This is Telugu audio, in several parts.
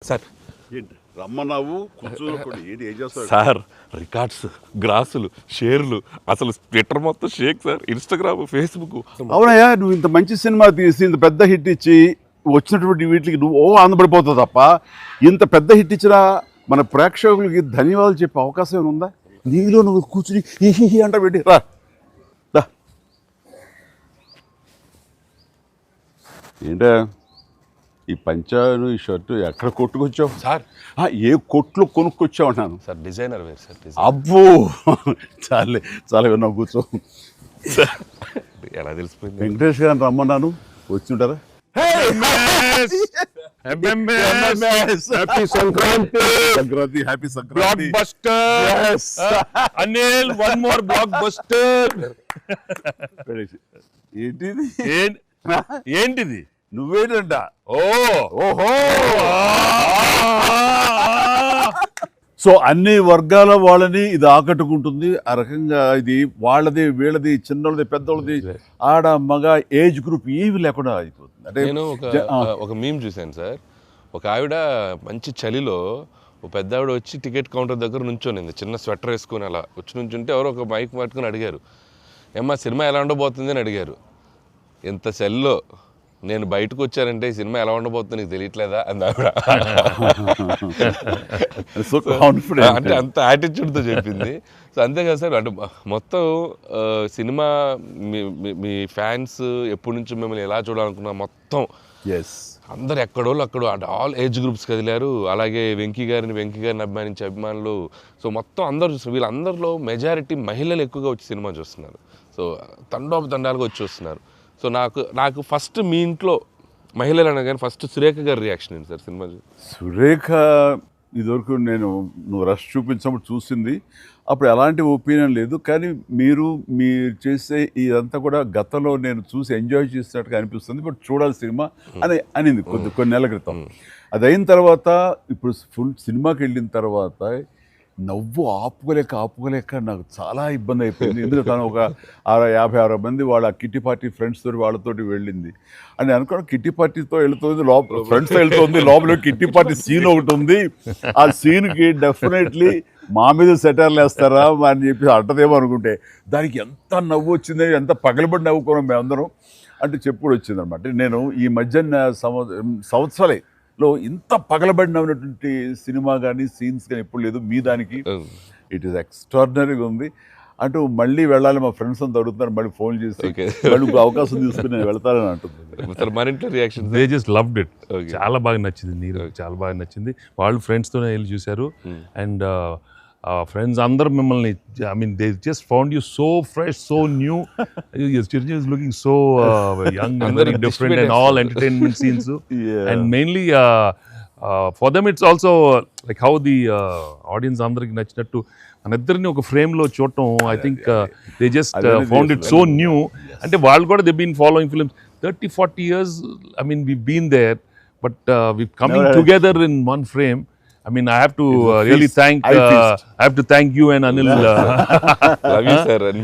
సార్ ఏంటి రమ్మన్నావు కూర్చోకుండా ఏంటి ఏం చేస్తావు? సార్ రికార్డ్స్, గ్రాసులు, షేర్లు, అసలు ట్విట్టర్ మొత్తం షేక్ సార్, ఇన్స్టాగ్రామ్, ఫేస్బుక్. అవునయ్యా, నువ్వు ఇంత మంచి సినిమా తీసి ఇంత పెద్ద హిట్ ఇచ్చి వచ్చినటువంటి వీటికి నువ్వు ఆనందపడిపోతావు తప్ప ఇంత పెద్ద హిట్ ఇచ్చిన మన ప్రేక్షకులకి ధన్యవాదాలు చెప్పే అవకాశం ఏమైనా ఉందా? నీలో నువ్వు కూర్చుని హి అంట పెట్టి రా రా. ఏంటా ఈ పంచాను ఈ షర్టు ఎక్కడ కొట్టుకొచ్చావు సార్ ఏ కొట్లు కొనుక్కొచ్చావు అన్నాను. సార్ డిజైనర్ వేరు సార్. అబ్బో చాలే చాలా విన్నావు, కూర్చో. ఎలా తెలిసిపోయింది? వెంకటేష్ గారిని రమ్మన్నాను, వచ్చి ఉంటారా? Sankranti, happy Sankranti. Anil one more block buster. ఏంటిది? ఏంటిది? నువ్వేంటంట? ఓహో. సో అన్ని వర్గాల వాళ్ళని ఇది ఆకట్టుకుంటుంది. ఆ రకంగా ఇది వాళ్ళది, వీళ్ళది, చిన్నోళ్ళది, పెద్దోళ్ళది, ఆడ మగ ఏజ్ గ్రూప్ ఏవి లేకుండా అయిపోతుంది. అంటే నేను ఒక మీమ్ చూశాను సార్. ఒక ఆవిడ మంచి చలిలో ఒక పెద్ద ఆవిడ వచ్చి టికెట్ కౌంటర్ దగ్గర నుంచోనింది, చిన్న స్వెటర్ వేసుకుని అలా వచ్చి నుంచుంటే ఎవరో ఒక మైక్ పట్టుకుని అడిగారు, ఏమ్మా సినిమా ఎలా ఉండబోతుంది అని అడిగారు. ఎంత చలిలో నేను బయటకు వచ్చానంటే ఈ సినిమా ఎలా ఉండబోతుంది నీకు తెలియట్లేదా అని ఆవిడ. అంటే అంత యాటిట్యూడ్తో చెప్పింది. సో అంతేకాదు సార్, అంటే మొత్తం సినిమా మీ ఫ్యాన్స్ ఎప్పటి నుంచి మిమ్మల్ని ఎలా చూడాలనుకున్నా మొత్తం అందరు ఎక్కడోళ్ళు అక్కడ, అంటే ఆల్ ఏజ్ గ్రూప్స్ కదిలారు. అలాగే వెంకీ గారిని అభిమానించే అభిమానులు. సో మొత్తం అందరూ వీళ్ళందరిలో మెజారిటీ మహిళలు ఎక్కువగా వచ్చి సినిమా చూస్తున్నారు. సో తండాలుగా వచ్చి చూస్తున్నారు. సో నాకు ఫస్ట్ మీ ఇంట్లో మహిళలు అనగానే ఫస్ట్ సురేఖ గారి రియాక్షన్ ఏంటి సార్ సినిమా? సురేఖ ఇదివరకు నువ్వు రష్ చూపించినప్పుడు చూసింది, అప్పుడు ఎలాంటి ఒపీనియన్ లేదు. కానీ మీరు చేసే ఇదంతా కూడా గతంలో నేను చూసి ఎంజాయ్ చేసినట్టుగా అనిపిస్తుంది, బట్ చూడాలి సినిమా అనింది కొన్ని నెలల క్రితం. అది అయిన తర్వాత ఇప్పుడు ఫుల్ సినిమాకి వెళ్ళిన తర్వాత నవ్వు ఆపుకోలేక నాకు చాలా ఇబ్బంది అయిపోయింది. ఎందుకంటే తను ఒక 50-60 మంది వాళ్ళ కిట్టి పార్టీ ఫ్రెండ్స్ తోటి వాళ్ళతోటి వెళ్ళింది అని అనుకోవడం. కిట్టి పార్టీతో వెళుతుంది, ఫ్రెండ్స్తో వెళ్తుంది, లోపల కిట్టి పార్టీ సీన్ ఒకటి ఉంది. ఆ సీన్కి డెఫినెట్లీ మా మీద సెటర్లు వేస్తారా అని చెప్పి అంటదేమో అనుకుంటే దానికి ఎంత నవ్వు వచ్చింది, ఎంత పగలబడి నవ్వుకున్నాం మేమందరం అంటే చెప్పుడు వచ్చింది అనమాట. నేను ఈ మధ్య సంవత్సరాలే లో ఇంత పగలబడినటువంటి సినిమా కానీ సీన్స్ కానీ ఎప్పుడు లేదు. మీ దానికి ఇట్ ఈస్ ఎక్స్ట్రాడినరీగా ఉంది. అంటూ మళ్ళీ వెళ్ళాలి, మా ఫ్రెండ్స్ అంతా అడుగుతున్నారు, మళ్ళీ ఫోన్ చేసి మళ్ళీ అవకాశం తీసుకుని నేను వెళ్తానని అంటుంది. మన ఇంట్లో reaction they just loved it. చాలా బాగా నచ్చింది, నీరు చాలా బాగా నచ్చింది. వాళ్ళు ఫ్రెండ్స్తోనే వెళ్ళి చూశారు. అండ్ ఫ్రెండ్స్ అందరు మిమ్మల్ని, I mean they just found you so fresh, so new. Chiranjeevi is looking so young and very different and all entertainment scenes. And mainly for them it's also like how the audience అందరికి నచ్చినట్టు మన ఇద్దరిని ఒక ఫ్రేమ్లో చూడటం. I think they just found it so new. అంటే వాళ్ళు కూడా they been following films 30-40 years. I mean we've been there, but we've coming together in one frame. I mean, I have to really thank you and Anil. Love you, sir. And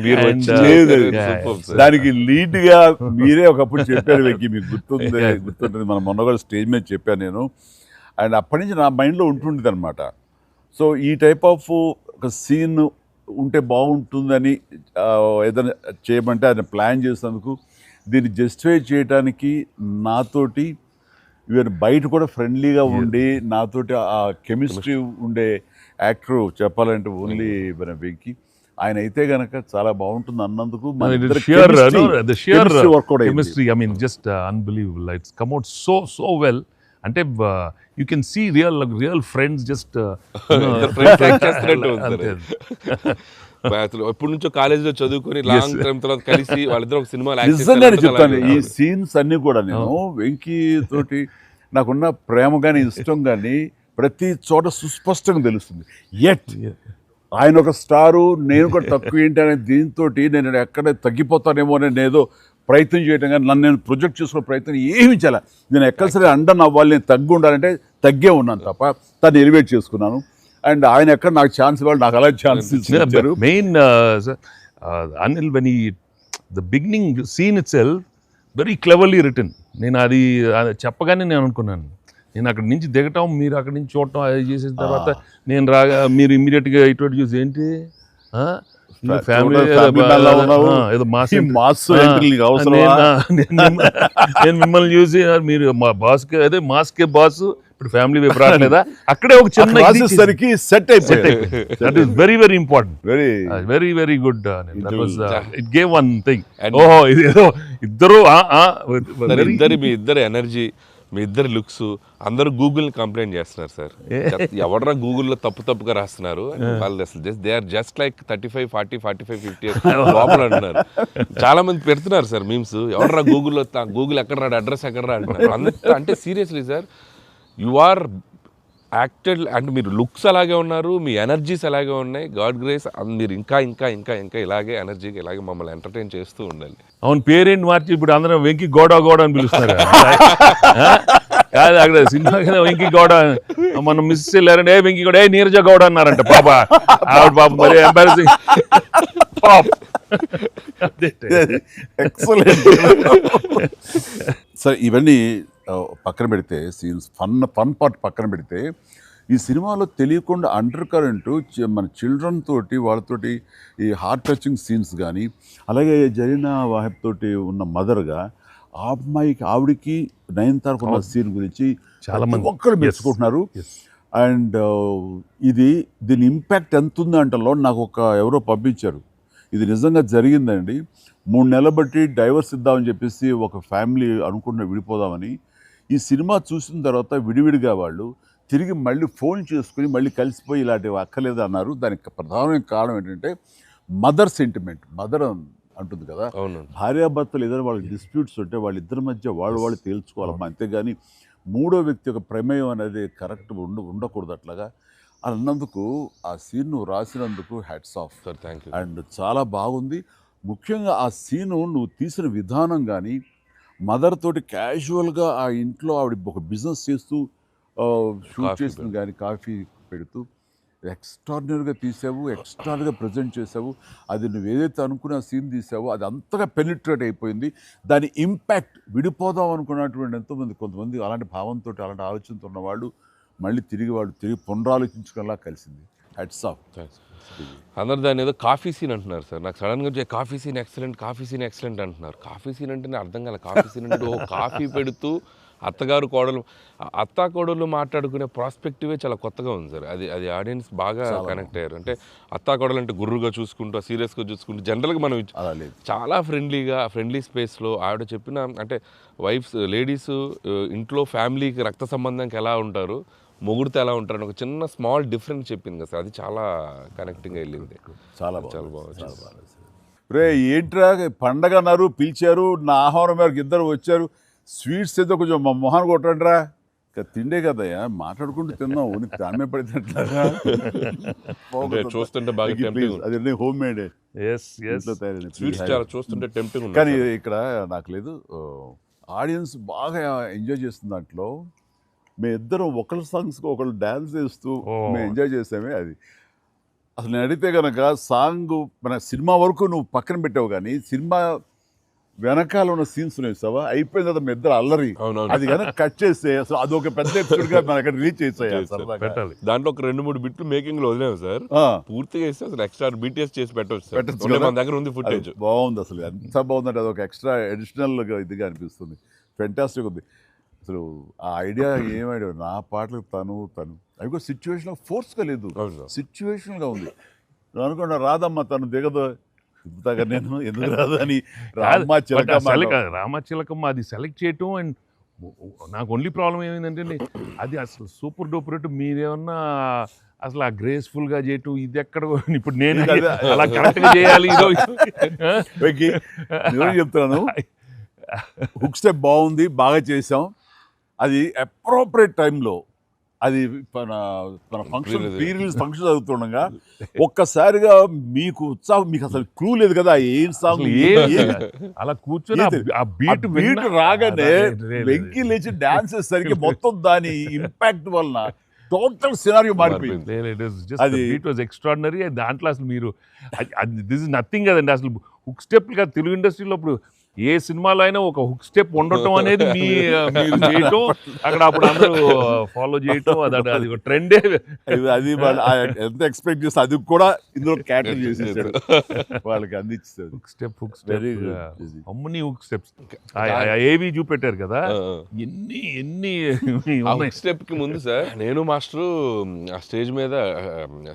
దానికి లీడ్ గా మీరే ఒకప్పుడు చెప్పారు వెంకీ, మీకు గుర్తుంటుంది. మనం మొన్న కూడా స్టేజ్ మీద చెప్పాను నేను. అండ్ అప్పటి నుంచి నా మైండ్లో ఉంటుండేది అనమాట. సో ఈ టైప్ ఆఫ్ ఒక సీన్ ఉంటే బాగుంటుందని ఏదైనా చేయమంటే ఆయన ప్లాన్ చేసినందుకు, దీన్ని జస్టిఫై చేయడానికి నాతోటి ఈవెన్ బయట కూడా ఫ్రెండ్లీగా ఉండి నాతోటి ఆ కెమిస్ట్రీ ఉండే యాక్టర్ చెప్పాలంటే ఓన్లీ మన వెంకీ. ఆయన అయితే గనక చాలా బాగుంటుంది అన్నందుకు chemistry, I mean just unbelievable. It's come out so well. అంటే you can see real friends just ఎప్పటి నుంచో కాలేజీలో చదువుకొని లాంగ్ టైం తర్వాత కలిసి వాళ్ళిద్దరు ఒక సినిమా. నిజంగానే చెప్తాను, ఈ సీన్స్ అన్ని కూడా నేను వెంకీ తోటి నాకున్న ప్రేమ కానీ ఇష్టం కానీ ప్రతి చోట సుస్పష్టంగా తెలుస్తుంది. ఎట్ ఆయన ఒక స్టారు, నేను కూడా తక్కువ ఏంటి అనే దీంతో నేను ఎక్కడ తగ్గిపోతానేమో అని ఏదో ప్రయత్నం చేయటం కానీ నన్ను నేను ప్రొజెక్ట్ చేసుకునే ప్రయత్నం ఏమి చేయాలి. నేను ఎక్కడ సరే అండన్ అవ్వాలి, నేను తగ్గి ఉండాలంటే తగ్గే ఉన్నాను తప్ప తను ఎలివేట్ చేసుకున్నాను. అండ్ ఆయన ఎక్కడ నాకు ఛాన్స్ ఇవ్వాలి, నాకు అలా ఛాన్స్ ఇచ్చారు. Main Anil, when the beginning scene itself very cleverly written. నేను అది చెప్పగానే నేను అనుకున్నాను నేను అక్కడి నుంచి దిగటం, మీరు అక్కడి నుంచి చూడటం, అది చేసిన తర్వాత నేను రాగా మీరు ఇమ్మీడియట్గా ఇటువంటి చూసి ఏంటి ఫ్యామిలీ ఏదో నేను మిమ్మల్ని చూసి మీరు మా బాస్కి అదే మాస్కే బాస్ ఇప్పుడు ఫ్యామిలీ వైపు రావట్లేదా, అక్కడే ఒక చిన్న సెట్ అయిపోయింది. That is very very important, very very good. It gave one thing, ఓహో ఇది ఏదో ఇద్దరు మీ ఇద్దరు ఎనర్జీ, మీ ఇద్దరు లుక్స్, అందరూ గూగుల్ కంప్లైంట్ చేస్తున్నారు సార్, ఎవడరా గూగుల్లో తప్పుగా రాస్తున్నారు వాళ్ళు, అసలు దే ఆర్ జస్ట్ లైక్ 35, 40, 45, 50 లోపల అంటున్నారు. చాలా మంది పెడుతున్నారు సార్ మీమ్స్, ఎవడరా గూగుల్లో, గూగుల్ ఎక్కడ రాడు, అడ్రస్ ఎక్కడ రా అంటున్నారు. అంత అంటే seriously sir, you are acted అంటే మీరు లుక్స్ అలాగే ఉన్నారు, మీ ఎనర్జీస్ అలాగే ఉన్నాయి. గాడ్ గ్రేస్, మీరు ఇంకా ఇంకా ఇంకా ఇంకా ఇలాగే ఎనర్జీకి ఇలాగే మమ్మల్ని ఎంటర్టైన్ చేస్తూ ఉండాలి. అవును, పేరేంటి మార్చి ఇప్పుడు అందరం వెంకీ గౌడ అని పిలుస్తారు కాదు, అక్కడ సినిమా వెంకీ గౌడ, మనం మిస్ వెళ్ళారంటే వెంకీ గౌడ, నీరజ గౌడ అన్నారంట పాప, ఆవిడ పాప మరి ఎంబారసింగ్ పాప్. ఎక్సలెంట్. సరే, ఇవన్నీ పక్కన పెడితే, సీన్స్ ఫన్ పార్ట్ పక్కన పెడితే, ఈ సినిమాలో తెలియకుండా అండర్ కరెంట్ మన చిల్డ్రన్ తోటి వాళ్ళతోటి ఈ హార్ట్ టచింగ్ సీన్స్ కానీ, అలాగే జరీనా వాహిబ్ తోటి ఉన్న మదర్గా ఆ అమ్మాయికి ఆవిడికి నయనతారకు ఉన్న సీన్ గురించి చాలా మంది ఒక్కరు మెచ్చుకుంటున్నారు. అండ్ దీని ఇంపాక్ట్ ఎంత ఉందంటలో నాకు ఎవరో పంపించారు, ఇది నిజంగా జరిగిందండి. 3 నెలల బట్టి డైవర్స్ ఇద్దామని చెప్పేసి ఒక ఫ్యామిలీ అనుకుంటున్న విడిపోదామని, ఈ సినిమా చూసిన తర్వాత విడివిడిగా వాళ్ళు తిరిగి మళ్ళీ ఫోన్ చేసుకుని మళ్ళీ కలిసిపోయి ఇలాంటివి అక్కర్లేదు అన్నారు. దానికి ప్రధానమైన కారణం ఏంటంటే మదర్ సెంటిమెంట్. మదర్ అంటుంది కదా, భార్యాభర్తలు ఏదైనా వాళ్ళకి డిస్ప్యూట్స్ ఉంటే వాళ్ళిద్దరి మధ్య వాళ్ళు తేల్చుకోవాలమ్మా, అంతేగాని మూడో వ్యక్తి యొక్క ప్రమేయం అనేది కరెక్ట్ ఉండకూడదు. అట్లాగా అన్నందుకు ఆ సీన్ నువ్వు రాసినందుకు hats off sir, thank you. And చాలా బాగుంది. ముఖ్యంగా ఆ సీను నువ్వు తీసిన విధానం కానీ, మదర్ తోటి క్యాజువల్గా ఆ ఇంట్లో ఆవిడ ఒక బిజినెస్ చేస్తూ షూట్ చేసింది కానీ, కాఫీ పెడుతూ ఎక్స్ట్రాడినరీగా తీసావు, ఎక్స్ట్రాడినరీగా ప్రజెంట్ చేసావు. అది నువ్వు ఏదైతే అనుకున్న సీన్ తీసావో అది అంతగా పెనిట్రేట్ అయిపోయింది. దాని ఇంపాక్ట్ విడిపోదాం అనుకున్నటువంటి ఎంతోమంది, కొంతమంది అలాంటి భావంతో అలాంటి ఆలోచనతో ఉన్నవాళ్ళు మళ్ళీ తిరిగి పునరాలోచించుకునేలా కలిసింది. Hats off. అందరు దాన్ని ఏదో కాఫీ సీన్ అంటున్నారు సార్, నాకు సడన్గా వచ్చే కాఫీ సీన్ ఎక్సలెంట్ అంటున్నారు. కాఫీ సీన్ అంటేనే అర్థం కాలే. కాఫీ సీన్ అంటే కాఫీ పెడుతూ అత్తా కోడలు మాట్లాడుకునే ప్రాస్పెక్టివే చాలా కొత్తగా ఉంది సార్. అది ఆడియన్స్ బాగా కనెక్ట్ అయ్యారు. అంటే అత్తా కోడలు అంటే గుర్రుగా చూసుకుంటూ, సీరియస్గా చూసుకుంటూ, జనరల్గా మనం చాలా ఫ్రెండ్లీ స్పేస్లో ఆవిడ చెప్పిన, అంటే లేడీస్ ఇంట్లో ఫ్యామిలీకి రక్త సంబంధానికి ఎలా ఉంటారు, మొగుడితో ఎలా ఉంటారని ఒక చిన్న స్మాల్ డిఫరెన్స్ చెప్పింది కదా సార్, అది చాలా కనెక్టింగ్గా వెళ్ళింది. చాలా బాగుంది. రే ఏంట్రా పండగ అన్నారు, పిలిచారు, నా ఆహ్వానం మేరకు ఇద్దరు వచ్చారు, స్వీట్స్ ఏదో కొంచెం మా మొహాన్ని కొట్టండి రా, తిండే కదయ్యా, మాట్లాడుకుంటూ తిన్నాం, దాని పడినట్లుగా చూస్తుంటే బాగా అది హోమ్ మేడ్ చూస్తుంటే టెంప్టింగ్. కానీ ఇక్కడ నాకు లేదు, ఆడియన్స్ బాగా ఎంజాయ్ చేస్తున్న దాంట్లో మేము ఇద్దరం ఒకళ్ళ సాంగ్స్కి ఒకళ్ళు డ్యాన్స్ చేస్తూ మేము ఎంజాయ్ చేసామే. అది అసలు నేను అడిగితే కనుక సాంగ్ మన సినిమా వరకు నువ్వు పక్కన పెట్టావు, కానీ సినిమా వెనకాల ఉన్న సీన్స్ వేసావా, అయిపోయిన తర్వాత మీ ఇద్దరు అల్లరి, అది కనుక కట్ చేస్తే అసలు అదొక పెద్ద ఎపిసోడ్గా మన అక్కడ రీచ్ చేసాయి. దాంట్లో ఒక 2-3 బిట్లు మేకింగ్ లో వదిలేము సార్, పూర్తిగా వేస్తే అసలు ఎక్స్ట్రా BTS చేసి పెట్టవచ్చు. మన దగ్గర ఉంది ఫుటేజ్, బాగుంది. అసలు ఎంత బాగుందంటే అదొక ఎక్స్ట్రా అడిషనల్ ఇదిగా అనిపిస్తుంది. ఫెంటాస్టిక్ ఉంది. అసలు ఆ ఐడియా ఏమైనా నా పాటలకు తను అవి కూడా సిచ్యువేషన్ ఫోర్స్గా లేదు, సిచ్యువేషన్గా ఉంది. నువ్వు అనుకున్నా రాదమ్మ తను దిగదు, ఇంతగా నేను ఎందుకు రాదు అని రామచిలకమ్మ అది సెలెక్ట్ చేయటం. అండ్ నాకు ఓన్లీ ప్రాబ్లం ఏమైందంటే అది అసలు సూపర్ డూపర్. మీరేమన్నా అసలు ఆ గ్రేస్ఫుల్గా చేయటం, ఇది ఎక్కడ ఇప్పుడు నేను అలా కరెక్ట్గా చేయాలి. చెప్తాను, హుక్ స్టెప్ బాగుంది, బాగా చేసాం. అది అప్రోప్రియేట్ టైంలో, అది మన ఫంక్షన్ ప్రీ-రిలీజ్ ఫంక్షన్ జరుగుతుండగా ఒక్కసారిగా మీకు ఉత్సాహం, మీకు అసలు క్లూ లేదు కదా ఏం సాంగ్, అలా కూర్చొని ఆ బీట్ రాగానే వెంకీ లేచి డాన్స్ చేసేసరికి మొత్తం దాని ఇంపాక్ట్ వలన టోటల్ సినారియో మారిపోయింది. అది ఇట్ వాజ్ ఎక్స్ట్రాడినరీ. దాంట్లో అసలు మీరు దిస్ ఇస్ నథింగ్ కదండి. అసలు హుక్ స్టెప్ తెలుగు ఇండస్ట్రీలో ఇప్పుడు ఏ సినిమాలో అయినా ఒక హుక్ స్టెప్ ఉండటం అనేది మీరు చేయటం, అక్కడ అప్పుడు అందరూ ఫాలో చేయటం, అది ఒక ట్రెండే. అది వాళ్ళు ఎంత ఎక్స్పెక్ట్ చేస్తే అది కూడా ఇందులో క్యాటర్ చేసేసాడు, వాళ్ళకి అందించాడు. Hook step Very good. అమ్మని హుక్ స్టెప్స్ ఏవి చూపెట్టారు కదా, ఎన్ని స్టెప్ కి ముందు సార్ నేను మాస్టరు ఆ స్టేజ్ మీద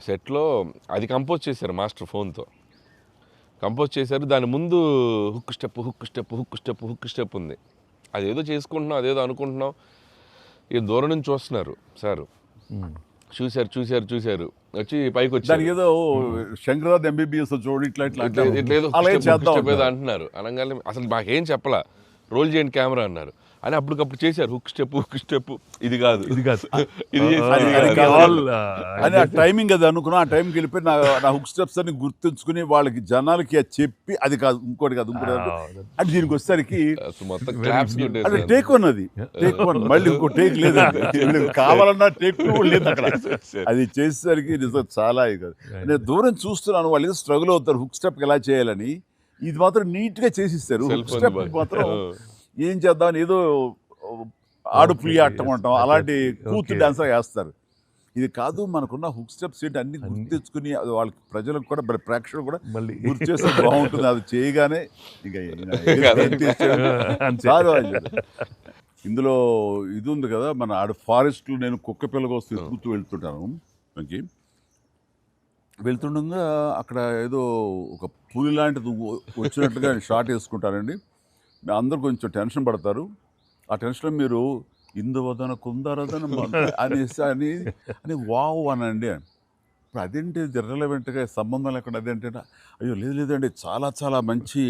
సెట్ లో అది కంపోజ్ చేశారు మాస్టర్ ఫోన్ తో కంపోజ్ చేశారు. దాని ముందు hook step hook step hook step hook step ఉంది. అదేదో చేసుకుంటున్నాం, అదేదో అనుకుంటున్నాం. ఈ దూరం నుంచి చూస్తున్నారు సార్, చూశారు వచ్చి పైకి వచ్చి దానికి ఏదో శంకరాద్ ఎంబీబీఎస్ చూడు ఇట్లా ఇట్లేదో అలాగే చేద్దాం ఏదో అంటున్నారు. అనగానే అసలు మాకేం చెప్పలా, రోల్ చేయండి కెమెరా అన్నారు. అని అప్పటికప్పుడు చేశారు హుక్ స్టెప్, ఇది కాదు ఇది కాదు ఇది అని ఆ టైమింగ్ అది అనుకున్నా. ఆ టైంకి వెళ్ళిపోయి నా హుక్ స్టెప్స్ అని గుర్తుంచుకుని వాళ్ళకి జనాలకి అది చెప్పి అది కాదు ఇంకోటి కాదు అంటే దీనికి వచ్చేసరికి మొత్తం క్లాప్స్ అంటే టేక్ వన్, అది టేక్ వన్, మళ్ళీ ఇంకో టేక్ లేదు, కావాలన్నా టేక్ టూ లేదు అక్కడ. అది చేసేసరికి నిజం చాలా కాదు. నేను దూరం చూస్తున్నాను, వాళ్ళు ఏదో స్ట్రగుల్ అవుతారు హుక్ స్టెప్ ఎలా చేయాలని. ఇది మాత్రం నీట్ గా చేసిస్తారు. హుక్ స్టెప్ మాత్రం ఏం చేద్దాం ఏదో ఆడు ప్లీ ఆడటం అంటాం అలాంటి కూతు డాన్స్ వేస్తారు. ఇది కాదు, మనకున్న హుక్ స్టెప్స్ ఏంటి అన్ని గుర్తు తెచ్చుకుని వాళ్ళకి ప్రజలకు కూడా ప్రేక్షకులు కూడా మళ్ళీ గుర్తు చేస్తే బాగుంటుంది. అది చేయగానే చాలు. ఇందులో ఇది ఉంది కదా, మన ఆడ ఫారెస్ట్ లో నేను కుక్క పిల్లగా వస్తే ఎత్తుకుతూ వెళ్తుంటాను. మనకి వెళ్తుండగా అక్కడ ఏదో ఒక పులి లాంటిది వచ్చినట్టుగా షాట్ వేసుకుంటానండి. అందరూ కొంచెం టెన్షన్ పడతారు. ఆ టెన్షన్లో మీరు ఇందువదన కుందరదన అని వావ్ అనండి. ఇప్పుడు అదేంటి ఇర్రెలవెంట్గా సంబంధం లేకుండా అదేంటంటే అయ్యో లేదండి చాలా చాలా మంచి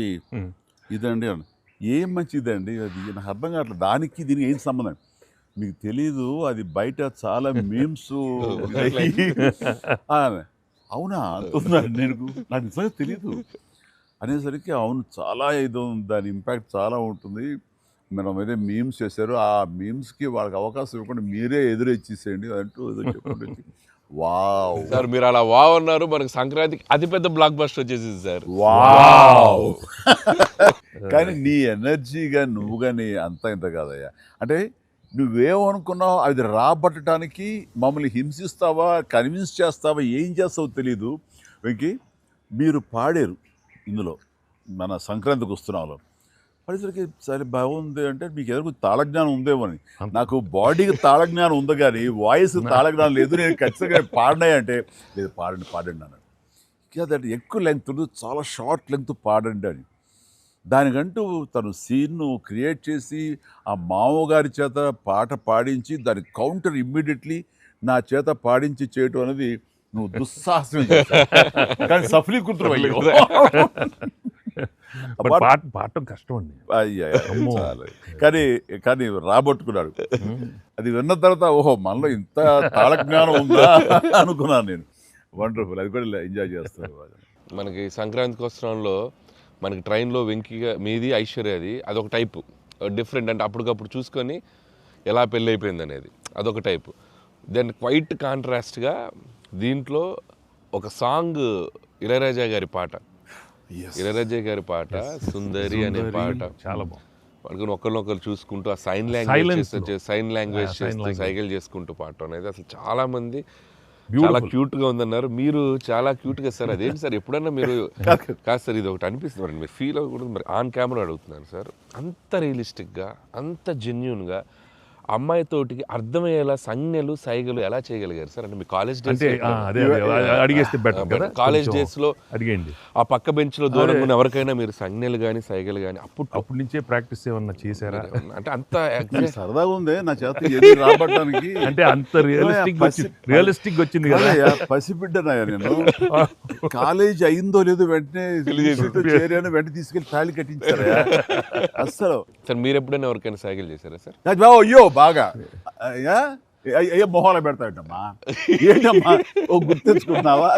ఇదండి అని. ఏం మంచిదండి అది నాకు అర్థం కావట్లేదు. దానికి దీనికి ఏం సంబంధం మీకు తెలీదు. అది బయట చాలా మీమ్స్ అవునా అంటున్నాను నేను, నాకు నిజంగా తెలీదు అనేసరికి అవును చాలా ఇది దాని ఇంపాక్ట్ చాలా ఉంటుంది. మనం ఏదో మీమ్స్ చేశారు, ఆ మీమ్స్కి వాళ్ళకి అవకాశం ఇవ్వకుండా మీరే ఎదురొచ్చేసేయండి అంటూ ఏదో చెప్పండి. వావ్ సార్ మీరు అలా వావ్ అన్నారు, మనకు సంక్రాంతికి అతిపెద్ద బ్లాక్ బస్టర్ వచ్చేసింది సార్. వావ్ కానీ నీ ఎనర్జీగా నువ్వు కానీ అంత ఇంత కాదయ్యా. అంటే నువ్వేమనుకున్నావు అది రాబట్టడానికి మమ్మల్ని హింసిస్తావా కన్విన్స్ చేస్తావా ఏం చేస్తావో తెలీదు. వెంకీ మీరు పాడారు ఇందులో మన సంక్రాంతికి వస్తున్నాలో పడేసరికి సరే బాగుంది అంటే మీకు ఎదురు తాళజ్ఞానం ఉందేమో అని. నాకు బాడీకి తాళజ్ఞానం ఉంది కానీ వాయిస్ తాళజ్ఞానం లేదు. నేను ఖచ్చితంగా పాడినాయంటే లేదు పాడండి అన్నాడు. అదంటే ఎక్కువ లెంగ్త్ చాలా షార్ట్ లెంగ్త్ పాడండి అని. దానికంటూ తను సీన్ను క్రియేట్ చేసి ఆ మామగారి చేత పాట పాడించి దాని కౌంటర్ ఇమ్మీడియట్లీ నా చేత పాడించి చేయటం అనేది నువ్వు దుస్సాహసం కానీ సఫలీకృతం అయ్యో. పాడటం కష్టం అండి. కానీ కానీ రాబట్టుకున్నాడు. అది విన్న తర్వాత ఓహో మనలో ఇంత తాళజ్ఞానం ఉందా అనుకున్నాను నేను. వండర్ఫుల్, అది కూడా ఎంజాయ్ చేస్తాను. మనకి సంక్రాంతికి వస్త్రంలో మనకి ట్రైన్లో వెంకీగా మీది ఐశ్వర్యది అదొక టైపు డిఫరెంట్, అంటే అప్పటికప్పుడు చూసుకొని ఎలా పెళ్ళి అయిపోయింది అనేది అదొక టైపు. దెన్ క్వైట్ కాంట్రాస్ట్గా దీంట్లో ఒక సాంగ్ ఇళయరాజా గారి పాట, ఇళయరాజా గారి పాట సుందరి అనే పాట చాలా బాగుంది. వాళ్ళకి ఒకరినొకరు చూసుకుంటూ ఆ సైన్ లాంగ్వేజ్ చేస్తూ సైకిల్ చేసుకుంటూ పాట అనేది అసలు చాలా మంది చాలా క్యూట్ గా ఉందన్నారు. మీరు చాలా క్యూట్ గా సార్. అదేంటి సార్ ఎప్పుడన్నా మీరు కాదు సార్ ఇది ఒకటి అనిపిస్తుంది మీరు ఫీల్ అవ్వకూడదు మరి ఆన్ కెమెరా అడుగుతున్నాను సార్. అంత రియలిస్టిక్ గా అంత జెన్యూన్ గా అమ్మాయితోటికి అర్థమయ్యేలా సంజ్ఞలు సైగలు ఎలా చేయగలిగారు సార్? అంటే మీ కాలేజ్ డేస్ కాలేజ్ డేస్ లో అడిగండి ఆ పక్క బెంచ్ లో దూరం ఉన్న ఎవరికైనా మీరు సంజ్ఞలు కానీ సైగలు కానీ అప్పుడు నుంచే ప్రాక్టీస్ ఏమన్నా చేశారా? అంటే అంత సరదాగా ఉంది నా చేత రాబట్టడానికి. అంటే అంత రియలిస్టిక్ వచ్చింది కదా. పసిబిడ్డనాయా నేను. కాలేజ్ అయిందో లేదో వెంటనే చేరాను, వెంటనే తీసుకెళ్లి తాళి కట్టించారా అస్సలు. సార్ మీరు ఎప్పుడైనా ఎవరికైనా సైకిల్ చేశారా సార్? అయ్యో బాగా అయ్యో మొహాలు పెడతాడమ్మా ఏంటమ్మా ఓ గుర్తించుకుంటున్నావా?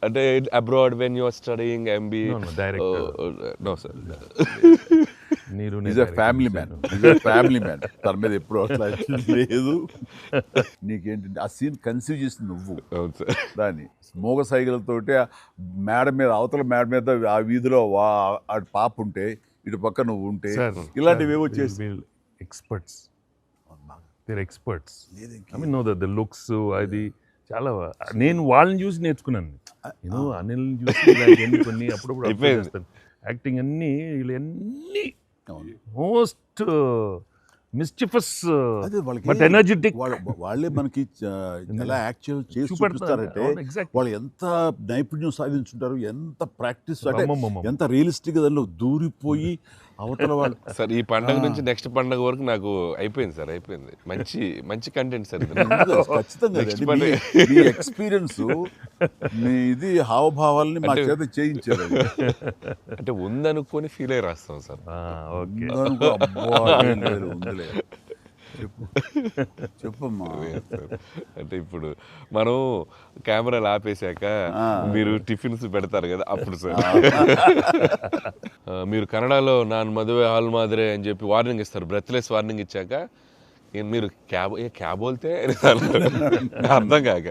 అంటే abroad when you are studying MBA? No sir. Neeru is a family man, family man. తన మీద ఎప్పుడు అట్లా లేదు. నీకేంటి ఆ సీన్ కన్సీవ్ చేసింది నువ్వు. అవును సార్. దాన్ని మోగ సైకిల్తోటి మేడ మీద, అవతల మేడ మీద ఆ వీధిలో ఆ పాప ఉంటే, ఇటు పక్క నువ్వు ఉంటే, ఇలాంటివి ఏవో చేసి experts, there experts. I mean no the looks అది చాలా నేను వాళ్ళని చూసి నేర్చుకున్నాను. నేను అనిల్ని చూసి ఇలాంటివన్నీ కొన్ని అప్పుడప్పుడు observe చేస్తాను. యాక్టింగ్ అన్నీ వీళ్ళన్నీ మోస్ట్ మిస్చిఫస్ బట్ ఎనర్జెటిక్. వాళ్ళే మనకి ఎలా యాక్చువల్ చేసి చూపిస్తారంటే వాళ్ళు ఎంత నైపుణ్యం సాధించుంటారు, ఎంత ప్రాక్టీస్, అంటే ఎంత రియలిస్టిక్ గా దానిలో దూరిపోయి అవతల వాళ్ళు. సార్ ఈ పండగ నుంచి నెక్స్ట్ పండగ వరకు నాకు అయిపోయింది సార్, అయిపోయింది. మంచి మంచి కంటెంట్ సార్ ఇది. ఖచ్చితంగా మీ ఎక్స్పీరియన్స్, మీ ఇది హావభావాలని మా చేత చేయించారు. అంటే ఉందనుకొని ఫీల్ అయ్యి రాస్తాం సార్. ఓకే, ఉందిలే, చెప్పమ్మా. అంటే ఇప్పుడు మనం కెమెరాలు ఆపేశాక మీరు టిఫిన్స్ పెడతారు కదా, అప్పుడు సార్ మీరు కన్నడలో నాన్ మదువే హాల్ మాదిరే అని చెప్పి వార్నింగ్ ఇస్తారు, బ్రెత్లెస్ వార్నింగ్ ఇచ్చాక మీరు క్యాబ్ బోల్తే అర్థం కాక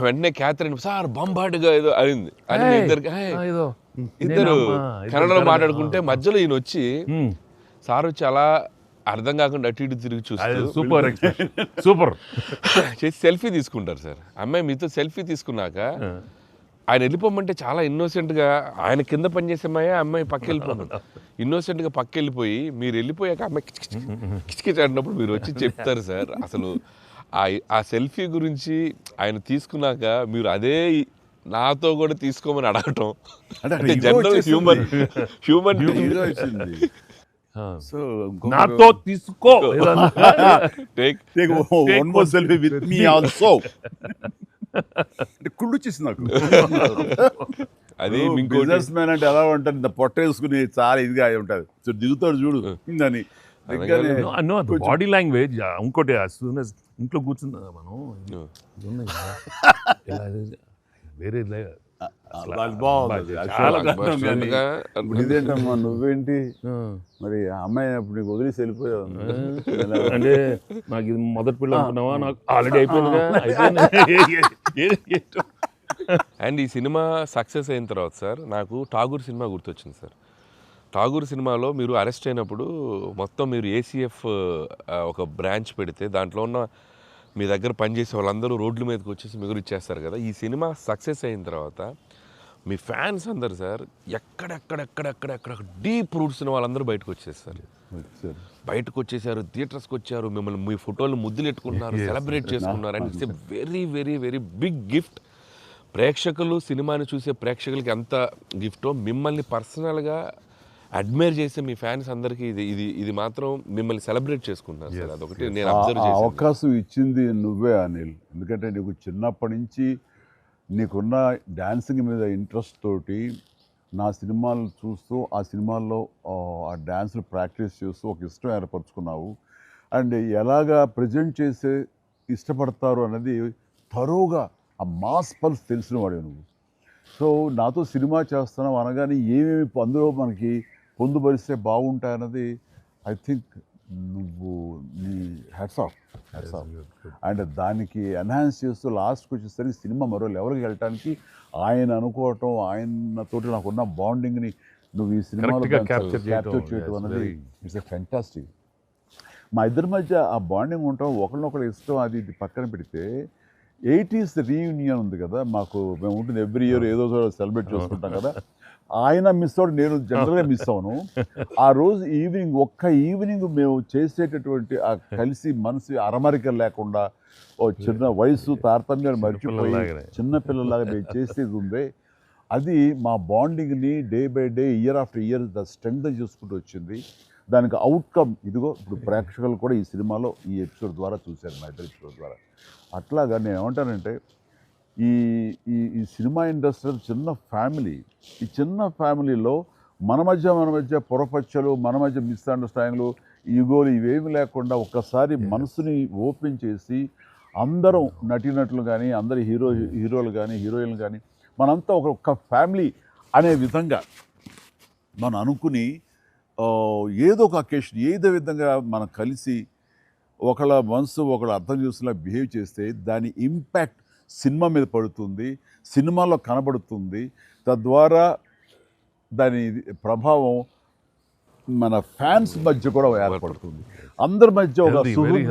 వెంటనే క్యాథరిన్ సార్ బంబాటుగా ఏదో అయింది అని ఇద్దరు కన్నడలో మాట్లాడుకుంటే మధ్యలో ఈయన వచ్చి సార్ వచ్చి అలా అర్థం కాకుండా అటు ఇటు తిరిగి చూస్తారు, సూపర్ సూపర్ చేసి సెల్ఫీ తీసుకుంటారు సార్. అమ్మాయి మీతో సెల్ఫీ తీసుకున్నాక ఆయన వెళ్ళిపోమంటే చాలా ఇన్నోసెంట్గా, ఆయన కింద పనిచేసే అమ్మాయి పక్క వెళ్ళిపోమంట, ఇన్నోసెంట్గా పక్క వెళ్ళిపోయి మీరు వెళ్ళిపోయాక అమ్మాయి కిచకిచ అన్నప్పుడు మీరు వచ్చి చెప్తారు సార్. అసలు ఆ సెల్ఫీ గురించి ఆయన తీసుకున్నాక మీరు అదే నాతో కూడా తీసుకోమని అడగటం, అంటే జనరల్ హ్యూమన్ సో నాతో తీసుకో, కుళ్ళు వచ్చేసింది నాకు. అది బిజినెస్ మ్యాన్ అంటే ఎలా ఉంటుంది, ఇంత పొట్ట వేసుకుని చాలా ఇదిగా ఉంటుంది. సో దిగుతాడు చూడు అని బాడీ లాంగ్వేజ్. ఇంకోటి ఇంట్లో కూర్చున్నా మనం వేరే ఇదేంటమ్మా నువ్వేంటి మరి అమ్మాయి అప్పుడు నీకు వదిలేసి వెళ్ళిపోయావు అంటే నాకు ఇది మొదటి పిల్ల అనుకున్నావా, నాకు ఆల్రెడీ అయిపోయిందిగా. అండ్ ఈ సినిమా సక్సెస్ అయిన తర్వాత సార్ నాకు ఠాగూర్ సినిమా గుర్తొచ్చింది సార్. ఠాగూర్ సినిమాలో మీరు అరెస్ట్ అయినప్పుడు మొత్తం మీరు ఏసీఎఫ్ ఒక బ్రాంచ్ పెడితే దాంట్లో ఉన్న మీ దగ్గర పనిచేసే వాళ్ళందరూ రోడ్ల మీదకి వచ్చేసి మిగులు ఇచ్చేస్తారు కదా. ఈ సినిమా సక్సెస్ అయిన తర్వాత మీ ఫ్యాన్స్ అందరు సార్ ఎక్కడెక్కడెక్కడెక్కడెక్కడ డీప్ రూట్స్ వాళ్ళందరూ బయటకు వచ్చేస్తారు, బయటకు వచ్చేసారు, థియేటర్స్కి వచ్చారు, మిమ్మల్ని మీ ఫోటోలు ముద్దులు ఎట్టుకున్నారు, సెలబ్రేట్ చేసుకున్నారు. And it's a very very very big gift. ప్రేక్షకులు సినిమాని చూసే ప్రేక్షకులకి ఎంత గిఫ్టో మిమ్మల్ని పర్సనల్గా అడ్మైర్ చేసే మీ ఫ్యాన్స్ అందరికీ ఇది మాత్రం మిమ్మల్ని సెలబ్రేట్ చేసుకుంటున్నారు సార్. అదొకటి నేను అబ్జర్వ్ చేశాను. అవకాశం ఇచ్చింది నువ్వే అనిల్, ఎందుకంటే నీకు చిన్నప్పటి నుంచి నీకున్న డాన్సింగ్ మీద ఇంట్రెస్ట్ తోటి నా సినిమాలు చూస్తూ ఆ సినిమాల్లో ఆ డాన్స్ని ప్రాక్టీస్ చేస్తూ ఒక ఇష్టం ఏర్పరచుకున్నావు. అండ్ ఎలాగా ప్రజెంట్ చేసే ఇష్టపడతారు అన్నది తరోగా ఆ మాస్ పల్స్ తెలిసిన వాడే నువ్వు. సో నాతో సినిమా చేస్తున్నావు అనగానే ఏమేమి అందులో మనకి పొందుపరిస్తే బాగుంటాయన్నది ఐ థింక్ నువ్వు నీ హ్యాట్స్ ఆఫ్. అండ్ దానికి ఎన్హాన్స్ చేస్తూ లాస్ట్కి వచ్చేసరికి సినిమా మరో లెవెల్కి వెళ్ళటానికి ఆయన అనుకోవటం, ఆయనతోటి నాకున్న బాండింగ్ని నువ్వు ఈ సినిమాలో క్యాప్చర్ చేయటం అన్నది ఇట్స్ ఎ ఫ్యాంటాస్టిక్. మా ఇద్దరి మధ్య ఆ బాండింగ్ ఉండటం, ఒకరినొకరు ఇష్టం, అది ఇది పక్కన పెడితే 80s రీయూనియన్ ఉంది కదా మాకు, మేము ఉంటుంది ఎవ్రీ ఇయర్ ఏదో సెలబ్రేట్ చేసుకుంటాం కదా. ఆయన మిస్ అవుట్, నేను జనరల్గా మిస్ అవును. ఆ రోజు ఈవినింగ్, ఒక్క ఈవినింగ్ మేము చేసేటటువంటి ఆ కలిసి మనసు అరమరిక లేకుండా ఓ చిన్న వయసు తారతమ్యాలు మర్చిపోయి చిన్నపిల్లలాగా మేము చేసేది ఉందే, అది మా బాండింగ్ని day by day year after year the strength చేసుకుంటూ వచ్చింది. దానికి అవుట్కమ్ ఇదిగో ఇప్పుడు ప్రేక్షకులు కూడా ఈ సినిమాలో ఈ ఎపిసోడ్ ద్వారా చూశారు, మా ఇద్దరు ఎపిసోడ్ ద్వారా. అట్లాగా నేను ఏమంటానంటే ఈ ఈ సినిమా ఇండస్ట్రీ చిన్న ఫ్యామిలీ. ఈ చిన్న ఫ్యామిలీలో మన మధ్య పొరపచ్చలు, మన మధ్య మిస్అండర్స్టాండింగ్లు, ఈగోలు ఇవేమి లేకుండా ఒక్కసారి మనసుని ఓపెన్ చేసి అందరం నటీనటులు కానీ, అందరి హీరోలు కానీ, హీరోయిన్లు కానీ మనంతా ఒక ఫ్యామిలీ అనే విధంగా మనం అనుకుని ఏదో ఒక అకేషన్ ఏదో విధంగా మనం కలిసి ఒకళ్ళ మనసు ఒకళ్ళు అర్థం చేసుకునేలా బిహేవ్ చేస్తే దాని ఇంపాక్ట్ సినిమా మీద పడుతుంది, సినిమాలో కనబడుతుంది. తద్వారా దాని ప్రభావం మన ఫ్యాన్స్ మధ్య కూడా ఏర్పడుతుంది. అందరి మధ్య ఒక Healthy, very